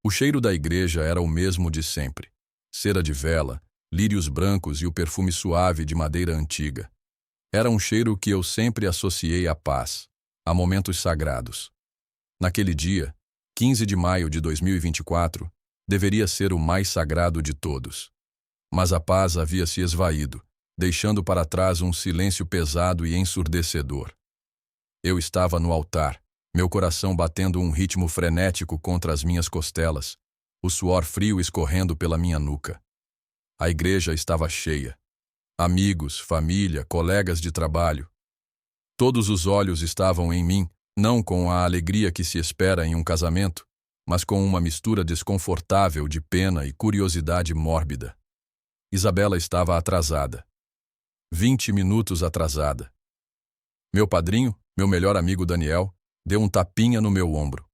O cheiro da igreja era o mesmo de sempre. Cera de vela, lírios brancos e o perfume suave de madeira antiga. Era um cheiro que eu sempre associei à paz, a momentos sagrados. Naquele dia, 15 de maio de 2024, deveria ser o mais sagrado de todos. Mas a paz havia se esvaído, deixando para trás um silêncio pesado e ensurdecedor. Eu estava no altar, meu coração batendo um ritmo frenético contra as minhas costelas, o suor frio escorrendo pela minha nuca. A igreja estava cheia. Amigos, família, colegas de trabalho. Todos os olhos estavam em mim, não com a alegria que se espera em um casamento, mas com uma mistura desconfortável de pena e curiosidade mórbida. Isabela estava atrasada. 20 minutos atrasada. Meu padrinho, meu melhor amigo Daniel, deu um tapinha no meu ombro.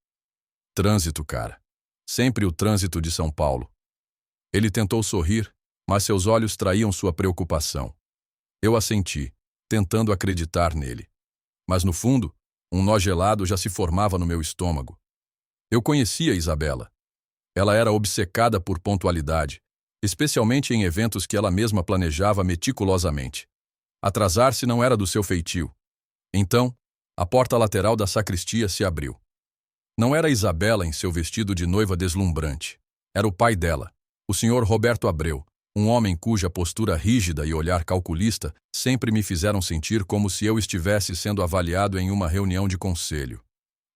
Trânsito, cara. Sempre o trânsito de São Paulo. Ele tentou sorrir, mas seus olhos traíam sua preocupação. Eu assenti, tentando acreditar nele. Mas no fundo, um nó gelado já se formava no meu estômago. Eu conhecia Isabela. Ela era obcecada por pontualidade, especialmente em eventos que ela mesma planejava meticulosamente. Atrasar-se não era do seu feitio. Então, a porta lateral da sacristia se abriu. Não era Isabela em seu vestido de noiva deslumbrante. Era o pai dela, o senhor Roberto Abreu, um homem cuja postura rígida e olhar calculista sempre me fizeram sentir como se eu estivesse sendo avaliado em uma reunião de conselho.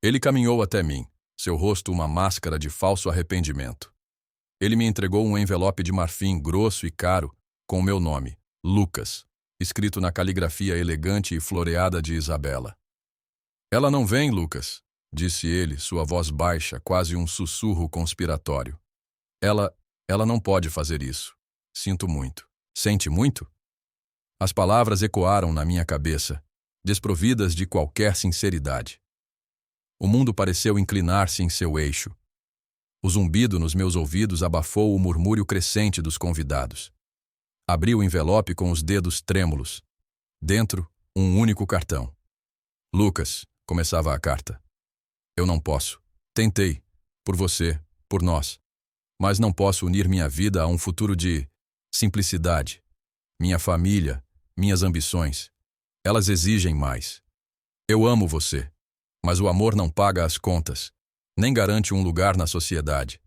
Ele caminhou até mim, seu rosto uma máscara de falso arrependimento. Ele me entregou um envelope de marfim grosso e caro, com o meu nome, Lucas, escrito na caligrafia elegante e floreada de Isabela. Ela não vem, Lucas, disse ele, sua voz baixa, quase um sussurro conspiratório. Ela não pode fazer isso. Sinto muito. Sente muito? As palavras ecoaram na minha cabeça, desprovidas de qualquer sinceridade. O mundo pareceu inclinar-se em seu eixo. O zumbido nos meus ouvidos abafou o murmúrio crescente dos convidados. Abri o envelope com os dedos trêmulos. Dentro, um único cartão. Lucas, começava a carta. Eu não posso. Tentei. Por você, por nós. Mas não posso unir minha vida a um futuro de simplicidade. Minha família, minhas ambições. Elas exigem mais. Eu amo você. Mas o amor não paga as contas. Nem garante um lugar na sociedade.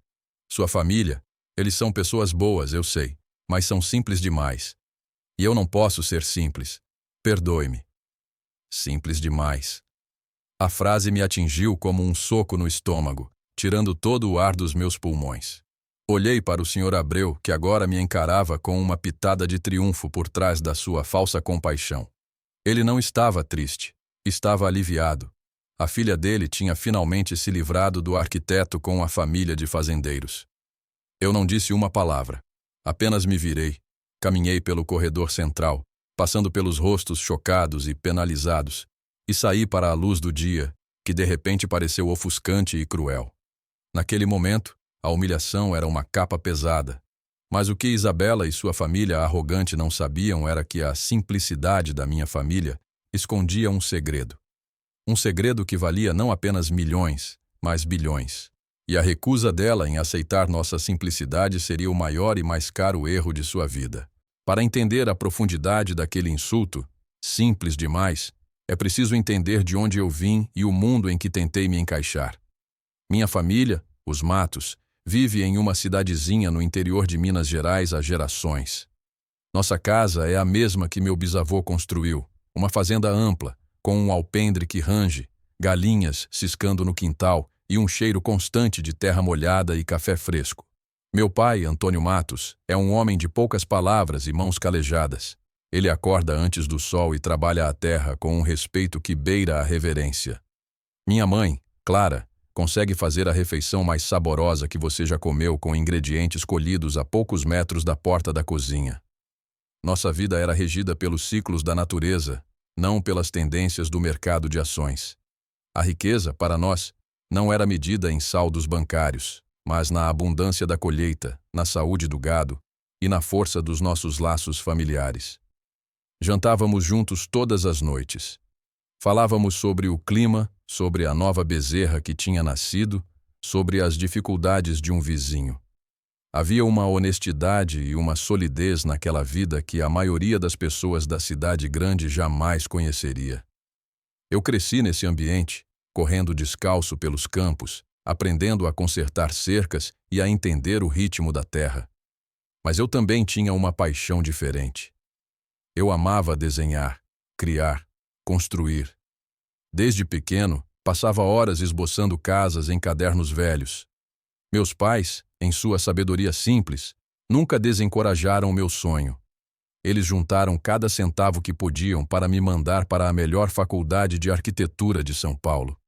Sua família, eles são pessoas boas, eu sei, mas são simples demais. E eu não posso ser simples. Perdoe-me. Simples demais. A frase me atingiu como um soco no estômago, tirando todo o ar dos meus pulmões. Olhei para o Sr. Abreu, que agora me encarava com uma pitada de triunfo por trás da sua falsa compaixão. Ele não estava triste, estava aliviado. A filha dele tinha finalmente se livrado do arquiteto com a família de fazendeiros. Eu não disse uma palavra. Apenas me virei. Caminhei pelo corredor central, passando pelos rostos chocados e penalizados, e saí para a luz do dia, que de repente pareceu ofuscante e cruel. Naquele momento, a humilhação era uma capa pesada. Mas o que Isabela e sua família arrogante não sabiam era que a simplicidade da minha família escondia um segredo. Um segredo que valia não apenas milhões, mas bilhões. E a recusa dela em aceitar nossa simplicidade seria o maior e mais caro erro de sua vida. Para entender a profundidade daquele insulto, simples demais, é preciso entender de onde eu vim e o mundo em que tentei me encaixar. Minha família, os Matos, vive em uma cidadezinha no interior de Minas Gerais há gerações. Nossa casa é a mesma que meu bisavô construiu, uma fazenda ampla, com um alpendre que range, galinhas ciscando no quintal e um cheiro constante de terra molhada e café fresco. Meu pai, Antônio Matos, é um homem de poucas palavras e mãos calejadas. Ele acorda antes do sol e trabalha a terra com um respeito que beira a reverência. Minha mãe, Clara, consegue fazer a refeição mais saborosa que você já comeu com ingredientes colhidos a poucos metros da porta da cozinha. Nossa vida era regida pelos ciclos da natureza, não pelas tendências do mercado de ações. A riqueza, para nós, não era medida em saldos bancários, mas na abundância da colheita, na saúde do gado e na força dos nossos laços familiares. Jantávamos juntos todas as noites. Falávamos sobre o clima, sobre a nova bezerra que tinha nascido, sobre as dificuldades de um vizinho. Havia uma honestidade e uma solidez naquela vida que a maioria das pessoas da cidade grande jamais conheceria. Eu cresci nesse ambiente, correndo descalço pelos campos, aprendendo a consertar cercas e a entender o ritmo da terra. Mas eu também tinha uma paixão diferente. Eu amava desenhar, criar, construir. Desde pequeno, passava horas esboçando casas em cadernos velhos. Meus pais, em sua sabedoria simples, nunca desencorajaram o meu sonho. Eles juntaram cada centavo que podiam para me mandar para a melhor faculdade de arquitetura de São Paulo.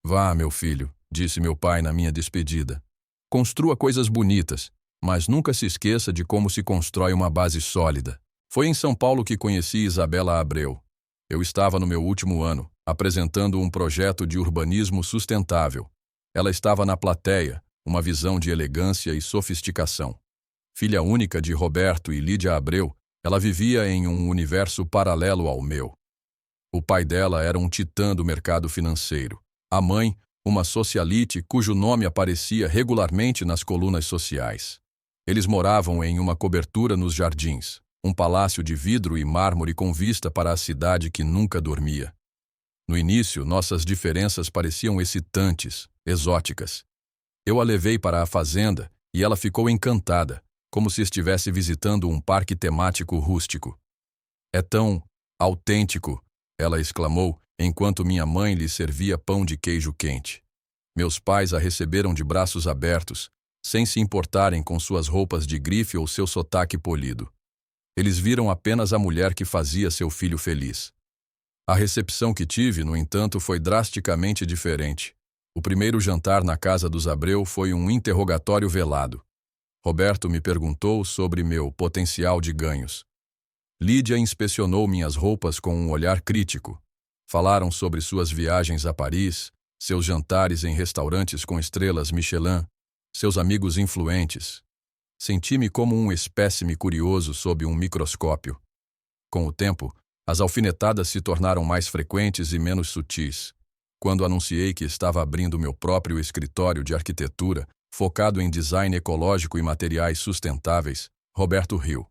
Vá, meu filho, disse meu pai na minha despedida. Construa coisas bonitas, mas nunca se esqueça de como se constrói uma base sólida. Foi em São Paulo que conheci Isabela Abreu. Eu estava no meu último ano, apresentando um projeto de urbanismo sustentável. Ela estava na plateia, uma visão de elegância e sofisticação. Filha única de Roberto e Lídia Abreu, ela vivia em um universo paralelo ao meu. O pai dela era um titã do mercado financeiro. A mãe, uma socialite cujo nome aparecia regularmente nas colunas sociais. Eles moravam em uma cobertura nos jardins, um palácio de vidro e mármore com vista para a cidade que nunca dormia. No início, nossas diferenças pareciam excitantes, exóticas. Eu a levei para a fazenda e ela ficou encantada, como se estivesse visitando um parque temático rústico. É tão autêntico, ela exclamou, enquanto minha mãe lhe servia pão de queijo quente. Meus pais a receberam de braços abertos, sem se importarem com suas roupas de grife ou seu sotaque polido. Eles viram apenas a mulher que fazia seu filho feliz. A recepção que tive, no entanto, foi drasticamente diferente. O primeiro jantar na casa dos Abreu foi um interrogatório velado. Roberto me perguntou sobre meu potencial de ganhos. Lídia inspecionou minhas roupas com um olhar crítico. Falaram sobre suas viagens a Paris, seus jantares em restaurantes com estrelas Michelin, seus amigos influentes. Senti-me como um espécime curioso sob um microscópio. Com o tempo, as alfinetadas se tornaram mais frequentes e menos sutis. Quando anunciei que estava abrindo meu próprio escritório de arquitetura, focado em design ecológico e materiais sustentáveis, Roberto riu.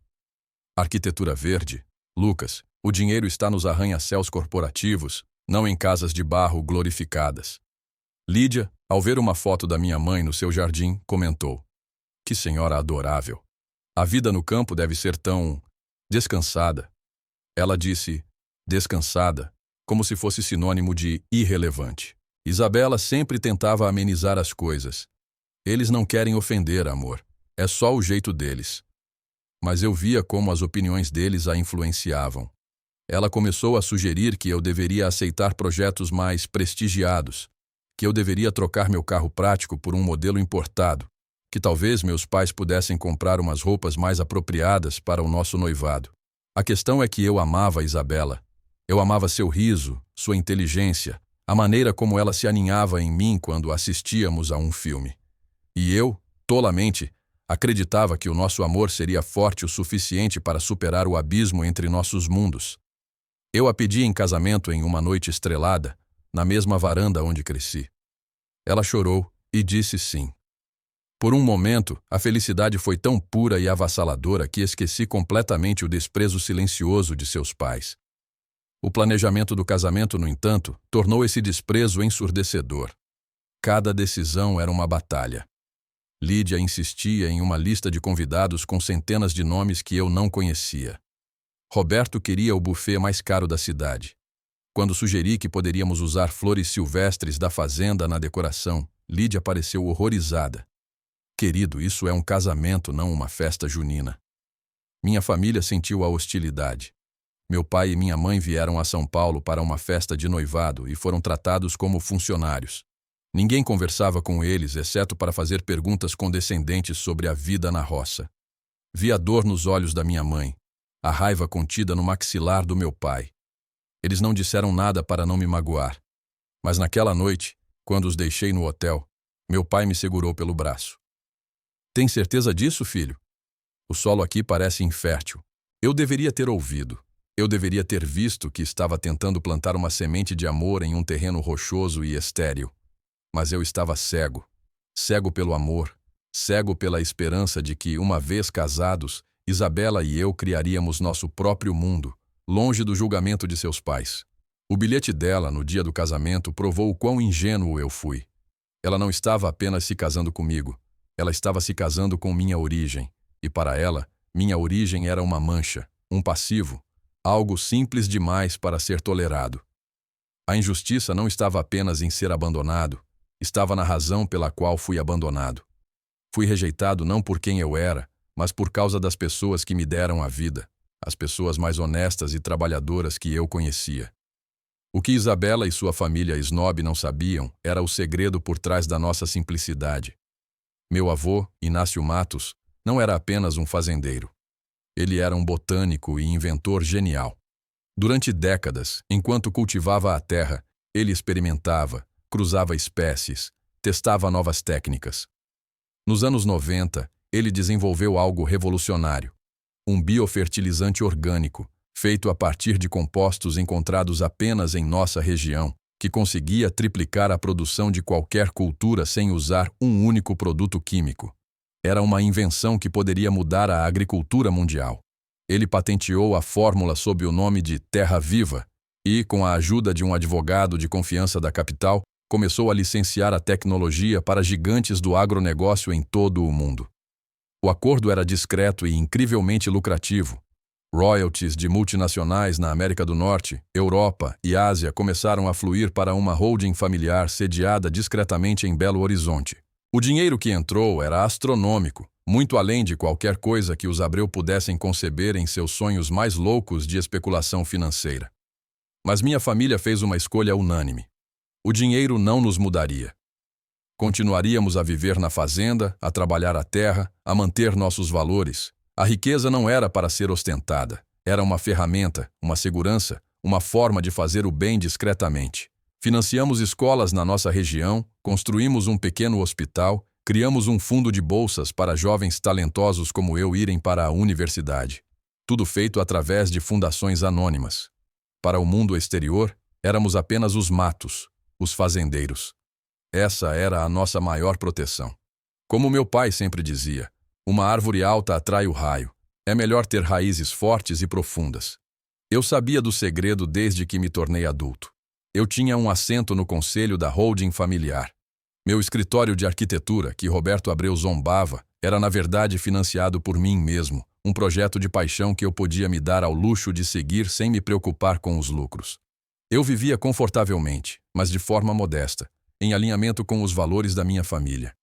Arquitetura verde? Lucas, o dinheiro está nos arranha-céus corporativos, não em casas de barro glorificadas. Lídia, ao ver uma foto da minha mãe no seu jardim, comentou: que senhora adorável! A vida no campo deve ser tão descansada. Ela disse descansada, como se fosse sinônimo de irrelevante. Isabela sempre tentava amenizar as coisas. Eles não querem ofender, amor. É só o jeito deles. Mas eu via como as opiniões deles a influenciavam. Ela começou a sugerir que eu deveria aceitar projetos mais prestigiados, que eu deveria trocar meu carro prático por um modelo importado, que talvez meus pais pudessem comprar umas roupas mais apropriadas para o nosso noivado. A questão é que eu amava Isabela. Eu amava seu riso, sua inteligência, a maneira como ela se aninhava em mim quando assistíamos a um filme. E eu, tolamente, acreditava que o nosso amor seria forte o suficiente para superar o abismo entre nossos mundos. Eu a pedi em casamento em uma noite estrelada, na mesma varanda onde cresci. Ela chorou e disse sim. Por um momento, a felicidade foi tão pura e avassaladora que esqueci completamente o desprezo silencioso de seus pais. O planejamento do casamento, no entanto, tornou esse desprezo ensurdecedor. Cada decisão era uma batalha. Lídia insistia em uma lista de convidados com centenas de nomes que eu não conhecia. Roberto queria o buffet mais caro da cidade. Quando sugeri que poderíamos usar flores silvestres da fazenda na decoração, Lídia pareceu horrorizada. Querido, isso é um casamento, não uma festa junina. Minha família sentiu a hostilidade. Meu pai e minha mãe vieram a São Paulo para uma festa de noivado e foram tratados como funcionários. Ninguém conversava com eles, exceto para fazer perguntas condescendentes sobre a vida na roça. Vi a dor nos olhos da minha mãe, a raiva contida no maxilar do meu pai. Eles não disseram nada para não me magoar. Mas naquela noite, quando os deixei no hotel, meu pai me segurou pelo braço. Tem certeza disso, filho? O solo aqui parece infértil. Eu deveria ter ouvido. Eu deveria ter visto que estava tentando plantar uma semente de amor em um terreno rochoso e estéril. Mas eu estava cego. cego pelo amor, cego pela esperança de que, uma vez casados, Isabela e eu criaríamos nosso próprio mundo, longe do julgamento de seus pais. O bilhete dela, no dia do casamento, provou o quão ingênuo eu fui. Ela não estava apenas se casando comigo, ela estava se casando com minha origem, e para ela, minha origem era uma mancha, um passivo, algo simples demais para ser tolerado. A injustiça não estava apenas em ser abandonado, estava na razão pela qual fui abandonado. Fui rejeitado não por quem eu era, mas por causa das pessoas que me deram a vida, as pessoas mais honestas e trabalhadoras que eu conhecia. O que Isabela e sua família snob não sabiam era o segredo por trás da nossa simplicidade. Meu avô, Inácio Matos, não era apenas um fazendeiro. Ele era um botânico e inventor genial. Durante décadas, enquanto cultivava a terra, ele experimentava, cruzava espécies, testava novas técnicas. Nos anos 90, ele desenvolveu algo revolucionário: um biofertilizante orgânico, feito a partir de compostos encontrados apenas em nossa região, que conseguia triplicar a produção de qualquer cultura sem usar um único produto químico. Era uma invenção que poderia mudar a agricultura mundial. Ele patenteou a fórmula sob o nome de Terra Viva e, com a ajuda de um advogado de confiança da capital, começou a licenciar a tecnologia para gigantes do agronegócio em todo o mundo. O acordo era discreto e incrivelmente lucrativo. Royalties de multinacionais na América do Norte, Europa e Ásia começaram a fluir para uma holding familiar sediada discretamente em Belo Horizonte. O dinheiro que entrou era astronômico, muito além de qualquer coisa que os Abreu pudessem conceber em seus sonhos mais loucos de especulação financeira. Mas minha família fez uma escolha unânime. O dinheiro não nos mudaria. Continuaríamos a viver na fazenda, a trabalhar a terra, a manter nossos valores. A riqueza não era para ser ostentada. Era uma ferramenta, uma segurança, uma forma de fazer o bem discretamente. Financiamos escolas na nossa região, construímos um pequeno hospital, criamos um fundo de bolsas para jovens talentosos como eu irem para a universidade. Tudo feito através de fundações anônimas. Para o mundo exterior, éramos apenas os matos, os fazendeiros. Essa era a nossa maior proteção. Como meu pai sempre dizia, uma árvore alta atrai o raio. É melhor ter raízes fortes e profundas. Eu sabia do segredo desde que me tornei adulto. Eu tinha um assento no conselho da holding familiar. Meu escritório de arquitetura, que Roberto Abreu zombava, era na verdade financiado por mim mesmo, um projeto de paixão que eu podia me dar ao luxo de seguir sem me preocupar com os lucros. Eu vivia confortavelmente, mas de forma modesta, em alinhamento com os valores da minha família.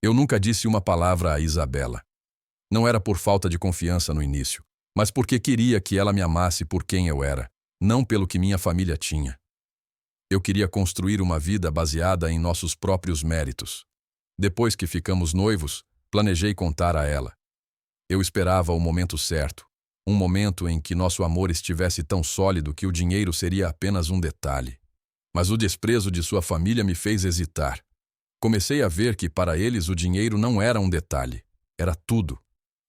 Eu nunca disse uma palavra a Isabela. Não era por falta de confiança no início, mas porque queria que ela me amasse por quem eu era, não pelo que minha família tinha. Eu queria construir uma vida baseada em nossos próprios méritos. Depois que ficamos noivos, planejei contar a ela. Eu esperava o momento certo, um momento em que nosso amor estivesse tão sólido que o dinheiro seria apenas um detalhe. Mas o desprezo de sua família me fez hesitar. Comecei a ver que para eles o dinheiro não era um detalhe, era tudo.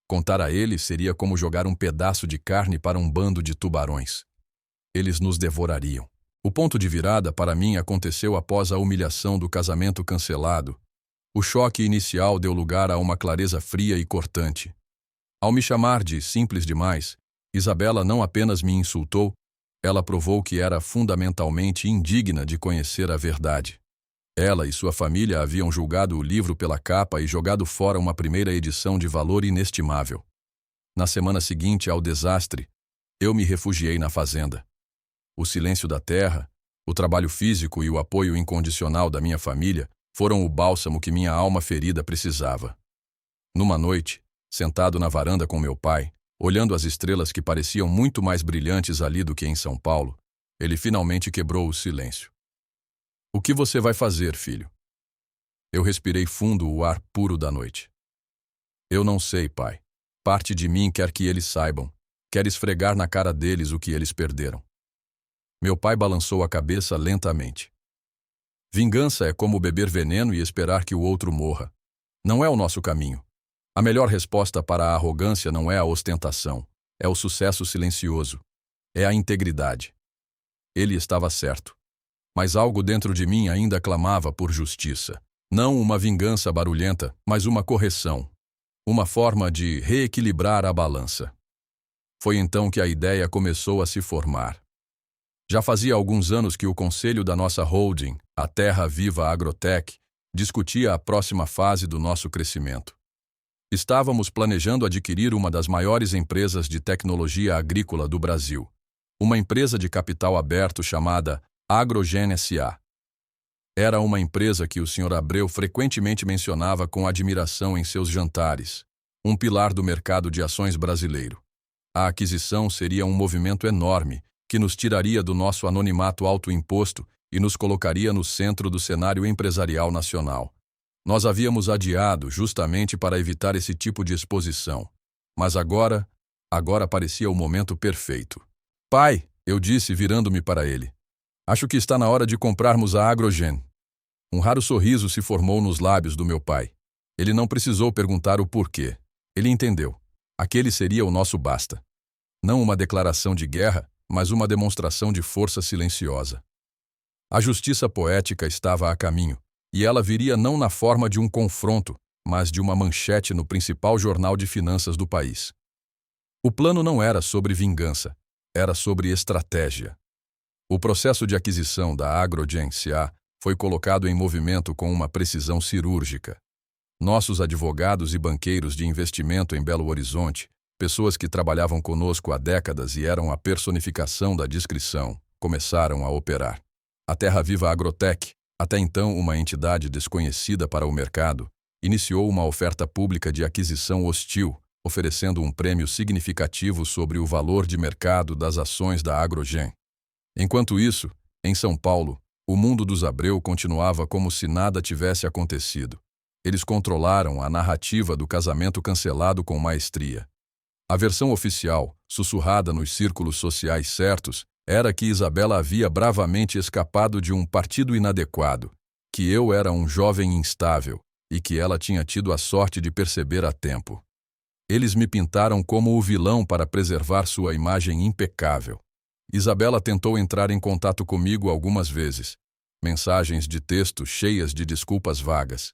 Contar a eles seria como jogar um pedaço de carne para um bando de tubarões. Eles nos devorariam. O ponto de virada para mim aconteceu após a humilhação do casamento cancelado. O choque inicial deu lugar a uma clareza fria e cortante. Ao me chamar de simples demais, Isabela não apenas me insultou, ela provou que era fundamentalmente indigna de conhecer a verdade. Ela e sua família haviam julgado o livro pela capa e jogado fora uma primeira edição de valor inestimável. Na semana seguinte ao desastre, eu me refugiei na fazenda. O silêncio da terra, o trabalho físico e o apoio incondicional da minha família foram o bálsamo que minha alma ferida precisava. Numa noite, sentado na varanda com meu pai, olhando as estrelas que pareciam muito mais brilhantes ali do que em São Paulo, ele finalmente quebrou o silêncio. "O que você vai fazer, filho?" Eu respirei fundo o ar puro da noite. "Eu não sei, pai. Parte de mim quer que eles saibam. Quer esfregar na cara deles o que eles perderam." Meu pai balançou a cabeça lentamente. "Vingança é como beber veneno e esperar que o outro morra. Não é o nosso caminho. A melhor resposta para a arrogância não é a ostentação, é o sucesso silencioso, é a integridade." Ele estava certo. Mas algo dentro de mim ainda clamava por justiça. Não uma vingança barulhenta, mas uma correção. Uma forma de reequilibrar a balança. Foi então que a ideia começou a se formar. Já fazia alguns anos que o conselho da nossa holding, a Terra Viva Agrotech, discutia a próxima fase do nosso crescimento. Estávamos planejando adquirir uma das maiores empresas de tecnologia agrícola do Brasil, uma empresa de capital aberto chamada Agrogen S.A. Era uma empresa que o Sr. Abreu frequentemente mencionava com admiração em seus jantares, um pilar do mercado de ações brasileiro. A aquisição seria um movimento enorme que nos tiraria do nosso anonimato autoimposto e nos colocaria no centro do cenário empresarial nacional. Nós havíamos adiado justamente para evitar esse tipo de exposição. Mas agora parecia o momento perfeito. Pai, eu disse virando-me para ele. Acho que está na hora de comprarmos a Agrogen. Um raro sorriso se formou nos lábios do meu pai. Ele não precisou perguntar o porquê. Ele entendeu. Aquele seria o nosso basta. Não uma declaração de guerra, mas uma demonstração de força silenciosa. A justiça poética estava a caminho, e ela viria não na forma de um confronto, mas de uma manchete no principal jornal de finanças do país. O plano não era sobre vingança, era sobre estratégia. O processo de aquisição da Agrogen S.A. foi colocado em movimento com uma precisão cirúrgica. Nossos advogados e banqueiros de investimento em Belo Horizonte, pessoas que trabalhavam conosco há décadas e eram a personificação da discrição, começaram a operar. A Terra Viva Agrotech, até então uma entidade desconhecida para o mercado, iniciou uma oferta pública de aquisição hostil, oferecendo um prêmio significativo sobre o valor de mercado das ações da Agrogen. Enquanto isso, em São Paulo, o mundo dos Abreu continuava como se nada tivesse acontecido. Eles controlaram a narrativa do casamento cancelado com maestria. A versão oficial, sussurrada nos círculos sociais certos, era que Isabela havia bravamente escapado de um partido inadequado, que eu era um jovem instável e que ela tinha tido a sorte de perceber a tempo. Eles me pintaram como o vilão para preservar sua imagem impecável. Isabela tentou entrar em contato comigo algumas vezes. Mensagens de texto cheias de desculpas vagas.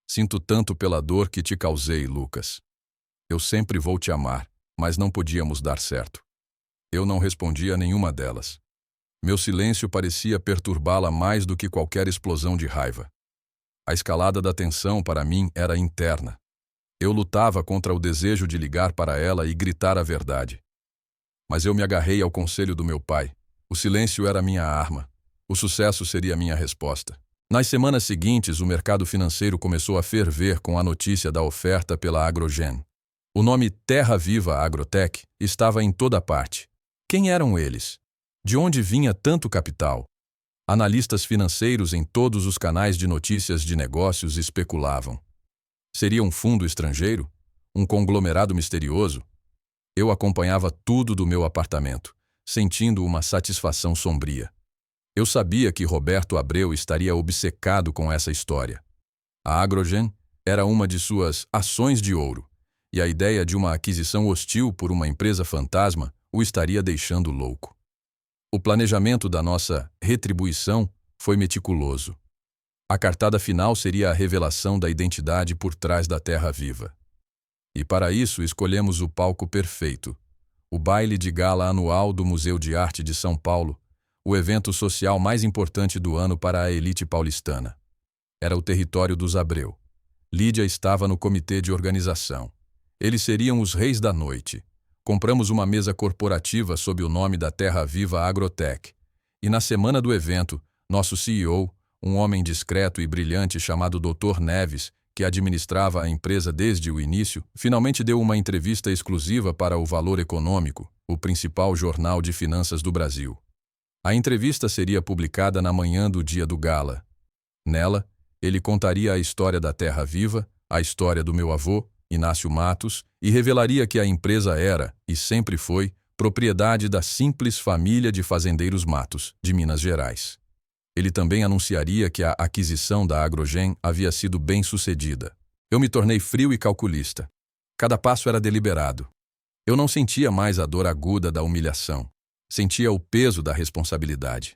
Sinto tanto pela dor que te causei, Lucas. Eu sempre vou te amar, mas não podíamos dar certo. Eu não respondi a nenhuma delas. Meu silêncio parecia perturbá-la mais do que qualquer explosão de raiva. A escalada da tensão para mim era interna. Eu lutava contra o desejo de ligar para ela e gritar a verdade. Mas eu me agarrei ao conselho do meu pai. O silêncio era minha arma. O sucesso seria minha resposta. Nas semanas seguintes, o mercado financeiro começou a ferver com a notícia da oferta pela Agrogen. O nome Terra Viva Agrotech estava em toda parte. Quem eram eles? De onde vinha tanto capital? Analistas financeiros em todos os canais de notícias de negócios especulavam. Seria um fundo estrangeiro? Um conglomerado misterioso? Eu acompanhava tudo do meu apartamento, sentindo uma satisfação sombria. Eu sabia que Roberto Abreu estaria obcecado com essa história. A Agrogen era uma de suas ações de ouro, e a ideia de uma aquisição hostil por uma empresa fantasma o estaria deixando louco. O planejamento da nossa retribuição foi meticuloso. A cartada final seria a revelação da identidade por trás da Terra Viva. E para isso escolhemos o palco perfeito, o baile de gala anual do Museu de Arte de São Paulo, o evento social mais importante do ano para a elite paulistana. Era o território dos Abreu. Lídia estava no comitê de organização. Eles seriam os reis da noite. Compramos uma mesa corporativa sob o nome da Terra Viva Agrotech. E na semana do evento, nosso CEO, um homem discreto e brilhante chamado Dr. Neves, que administrava a empresa desde o início, finalmente deu uma entrevista exclusiva para o Valor Econômico, o principal jornal de finanças do Brasil. A entrevista seria publicada na manhã do dia do gala. Nela, ele contaria a história da Terra Viva, a história do meu avô, Inácio Matos, e revelaria que a empresa era, e sempre foi, propriedade da simples família de fazendeiros Matos, de Minas Gerais. Ele também anunciaria que a aquisição da Agrogen havia sido bem sucedida. Eu me tornei frio e calculista. Cada passo era deliberado. Eu não sentia mais a dor aguda da humilhação. Sentia o peso da responsabilidade.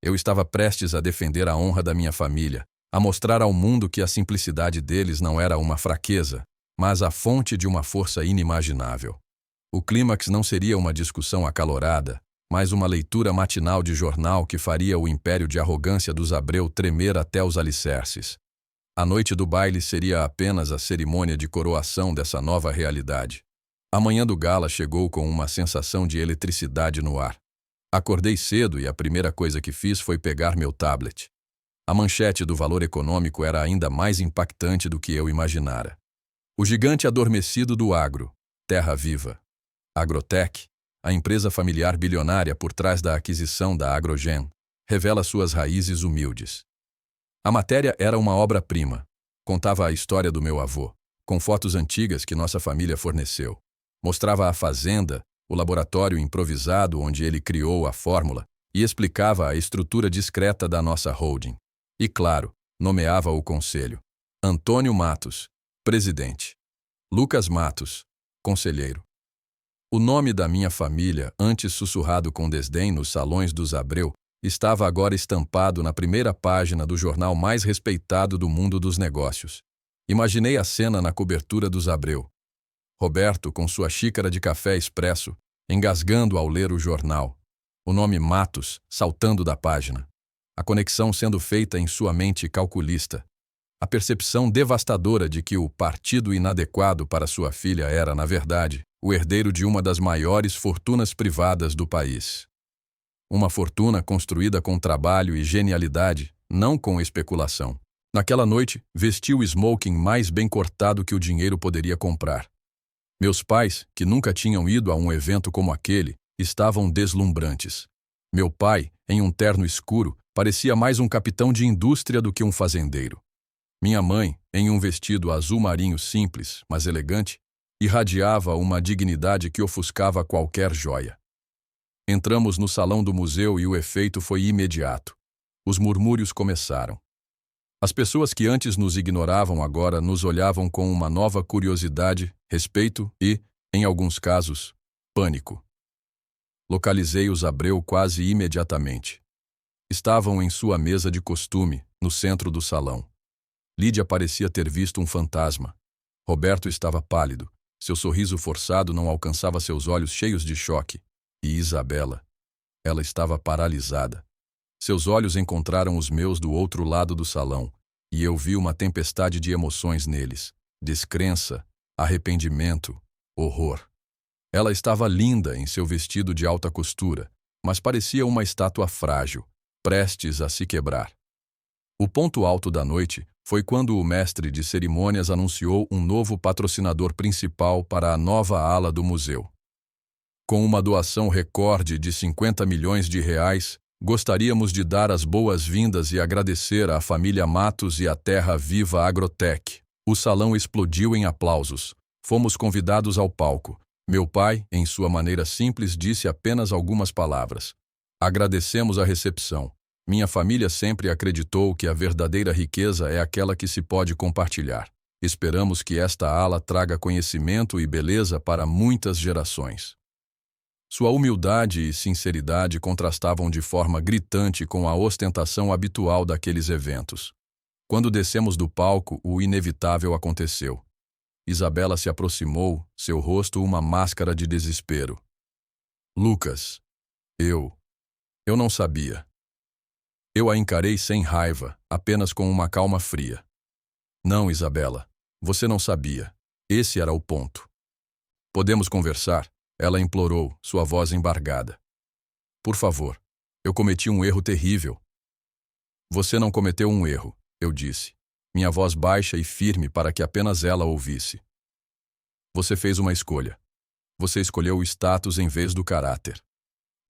Eu estava prestes a defender a honra da minha família, a mostrar ao mundo que a simplicidade deles não era uma fraqueza, mas a fonte de uma força inimaginável. O clímax não seria uma discussão acalorada, mas uma leitura matinal de jornal que faria o império de arrogância dos Abreu tremer até os alicerces. A noite do baile seria apenas a cerimônia de coroação dessa nova realidade. A manhã do gala chegou com uma sensação de eletricidade no ar. Acordei cedo e a primeira coisa que fiz foi pegar meu tablet. A manchete do Valor Econômico era ainda mais impactante do que eu imaginara. O gigante adormecido do agro, terra viva. Agrotech, a empresa familiar bilionária por trás da aquisição da Agrogen, revela suas raízes humildes. A matéria era uma obra-prima. Contava a história do meu avô, com fotos antigas que nossa família forneceu. Mostrava a fazenda, o laboratório improvisado onde ele criou a fórmula e explicava a estrutura discreta da nossa holding. E, claro, nomeava o conselho. Antônio Matos, presidente. Lucas Matos, conselheiro. O nome da minha família, antes sussurrado com desdém nos salões dos Abreu, estava agora estampado na primeira página do jornal mais respeitado do mundo dos negócios. Imaginei a cena na cobertura dos Abreu. Roberto, com sua xícara de café expresso, engasgando ao ler o jornal. O nome Matos saltando da página. A conexão sendo feita em sua mente calculista. A percepção devastadora de que o partido inadequado para sua filha era, na verdade, o herdeiro de uma das maiores fortunas privadas do país. Uma fortuna construída com trabalho e genialidade, não com especulação. Naquela noite, vesti o smoking mais bem cortado que o dinheiro poderia comprar. Meus pais, que nunca tinham ido a um evento como aquele, estavam deslumbrantes. Meu pai, em um terno escuro, parecia mais um capitão de indústria do que um fazendeiro. Minha mãe, em um vestido azul marinho simples, mas elegante, irradiava uma dignidade que ofuscava qualquer joia. Entramos no salão do museu e o efeito foi imediato. Os murmúrios começaram. As pessoas que antes nos ignoravam agora nos olhavam com uma nova curiosidade, respeito e, em alguns casos, pânico. Localizei os Abreu quase imediatamente. Estavam em sua mesa de costume, no centro do salão. Lídia parecia ter visto um fantasma. Roberto estava pálido. Seu sorriso forçado não alcançava seus olhos cheios de choque. E Isabela? Ela estava paralisada. Seus olhos encontraram os meus do outro lado do salão, e eu vi uma tempestade de emoções neles. Descrença, arrependimento, horror. Ela estava linda em seu vestido de alta costura, mas parecia uma estátua frágil, prestes a se quebrar. O ponto alto da noite foi quando o mestre de cerimônias anunciou um novo patrocinador principal para a nova ala do museu. Com uma doação recorde de 50 milhões de reais, gostaríamos de dar as boas-vindas e agradecer à família Matos e à Terra Viva Agrotech. O salão explodiu em aplausos. Fomos convidados ao palco. Meu pai, em sua maneira simples, disse apenas algumas palavras. Agradecemos a recepção. Minha família sempre acreditou que a verdadeira riqueza é aquela que se pode compartilhar. Esperamos que esta ala traga conhecimento e beleza para muitas gerações. Sua humildade e sinceridade contrastavam de forma gritante com a ostentação habitual daqueles eventos. Quando descemos do palco, o inevitável aconteceu. Isabela se aproximou, seu rosto uma máscara de desespero. Lucas, eu não sabia. Eu a encarei sem raiva, apenas com uma calma fria. Não, Isabela, você não sabia. Esse era o ponto. Podemos conversar? Ela implorou, sua voz embargada. Por favor, eu cometi um erro terrível. Você não cometeu um erro, eu disse, minha voz baixa e firme para que apenas ela ouvisse. Você fez uma escolha. Você escolheu o status em vez do caráter.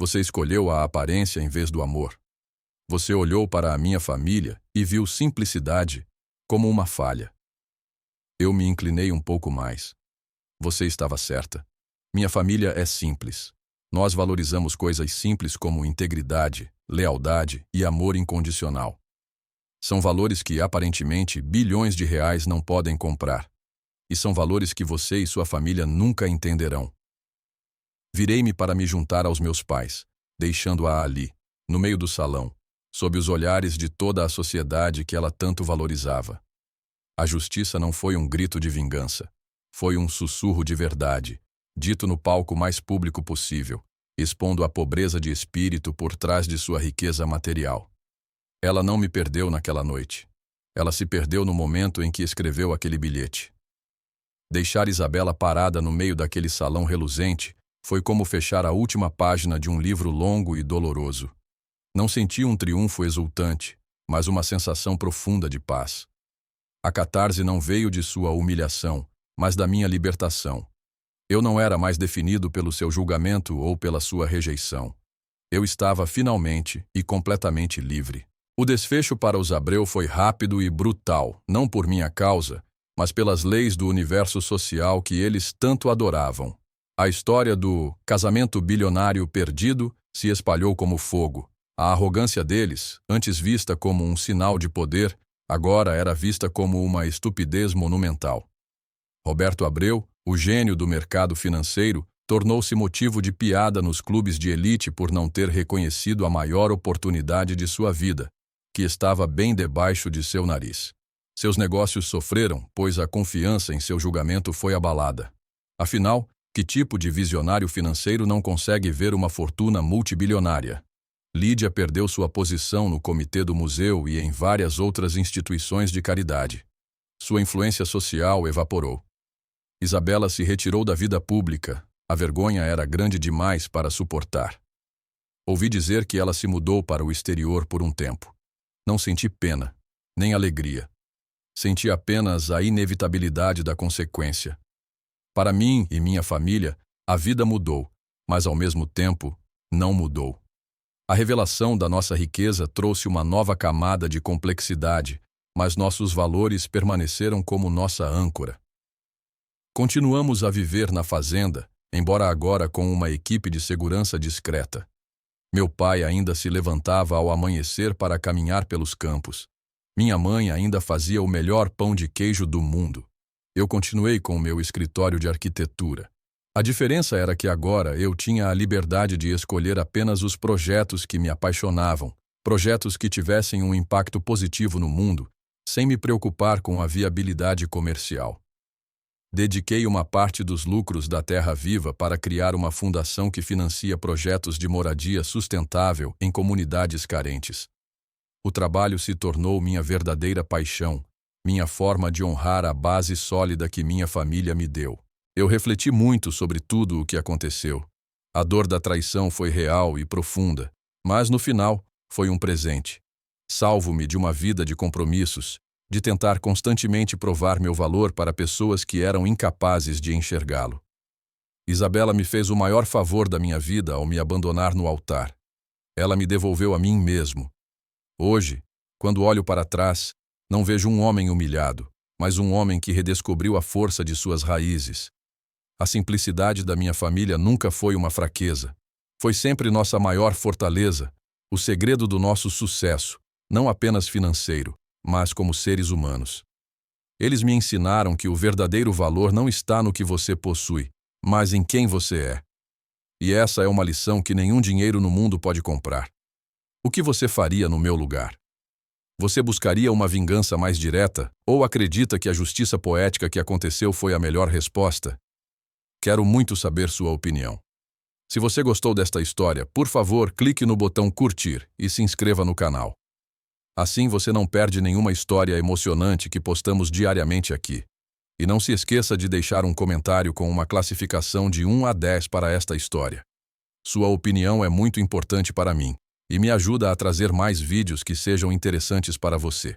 Você escolheu a aparência em vez do amor. Você olhou para a minha família e viu simplicidade como uma falha. Eu me inclinei um pouco mais. Você estava certa. Minha família é simples. Nós valorizamos coisas simples como integridade, lealdade e amor incondicional. São valores que, aparentemente, bilhões de reais não podem comprar. E são valores que você e sua família nunca entenderão. Virei-me para me juntar aos meus pais, deixando-a ali, no meio do salão, sob os olhares de toda a sociedade que ela tanto valorizava. A justiça não foi um grito de vingança. Foi um sussurro de verdade, dito no palco mais público possível, expondo a pobreza de espírito por trás de sua riqueza material. Ela não me perdeu naquela noite. Ela se perdeu no momento em que escreveu aquele bilhete. Deixar Isabela parada no meio daquele salão reluzente foi como fechar a última página de um livro longo e doloroso. Não senti um triunfo exultante, mas uma sensação profunda de paz. A catarse não veio de sua humilhação, mas da minha libertação. Eu não era mais definido pelo seu julgamento ou pela sua rejeição. Eu estava finalmente e completamente livre. O desfecho para os Abreu foi rápido e brutal, não por minha causa, mas pelas leis do universo social que eles tanto adoravam. A história do casamento bilionário perdido se espalhou como fogo. A arrogância deles, antes vista como um sinal de poder, agora era vista como uma estupidez monumental. Roberto Abreu, o gênio do mercado financeiro, tornou-se motivo de piada nos clubes de elite por não ter reconhecido a maior oportunidade de sua vida, que estava bem debaixo de seu nariz. Seus negócios sofreram, pois a confiança em seu julgamento foi abalada. Afinal, que tipo de visionário financeiro não consegue ver uma fortuna multibilionária? Lídia perdeu sua posição no comitê do museu e em várias outras instituições de caridade. Sua influência social evaporou. Isabela se retirou da vida pública. A vergonha era grande demais para suportar. Ouvi dizer que ela se mudou para o exterior por um tempo. Não senti pena, nem alegria. Senti apenas a inevitabilidade da consequência. Para mim e minha família, a vida mudou, mas ao mesmo tempo, não mudou. A revelação da nossa riqueza trouxe uma nova camada de complexidade, mas nossos valores permaneceram como nossa âncora. Continuamos a viver na fazenda, embora agora com uma equipe de segurança discreta. Meu pai ainda se levantava ao amanhecer para caminhar pelos campos. Minha mãe ainda fazia o melhor pão de queijo do mundo. Eu continuei com o meu escritório de arquitetura. A diferença era que agora eu tinha a liberdade de escolher apenas os projetos que me apaixonavam, projetos que tivessem um impacto positivo no mundo, sem me preocupar com a viabilidade comercial. Dediquei uma parte dos lucros da Terra Viva para criar uma fundação que financia projetos de moradia sustentável em comunidades carentes. O trabalho se tornou minha verdadeira paixão, minha forma de honrar a base sólida que minha família me deu. Eu refleti muito sobre tudo o que aconteceu. A dor da traição foi real e profunda, mas no final foi um presente. Salvo-me de uma vida de compromissos, de tentar constantemente provar meu valor para pessoas que eram incapazes de enxergá-lo. Isabela me fez o maior favor da minha vida ao me abandonar no altar. Ela me devolveu a mim mesmo. Hoje, quando olho para trás, não vejo um homem humilhado, mas um homem que redescobriu a força de suas raízes. A simplicidade da minha família nunca foi uma fraqueza. Foi sempre nossa maior fortaleza, o segredo do nosso sucesso, não apenas financeiro, mas como seres humanos. Eles me ensinaram que o verdadeiro valor não está no que você possui, mas em quem você é. E essa é uma lição que nenhum dinheiro no mundo pode comprar. O que você faria no meu lugar? Você buscaria uma vingança mais direta ou acredita que a justiça poética que aconteceu foi a melhor resposta? Quero muito saber sua opinião. Se você gostou desta história, por favor, clique no botão curtir e se inscreva no canal. Assim você não perde nenhuma história emocionante que postamos diariamente aqui. E não se esqueça de deixar um comentário com uma classificação de 1 a 10 para esta história. Sua opinião é muito importante para mim e me ajuda a trazer mais vídeos que sejam interessantes para você.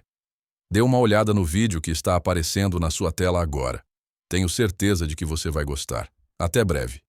Dê uma olhada no vídeo que está aparecendo na sua tela agora. Tenho certeza de que você vai gostar. Até breve.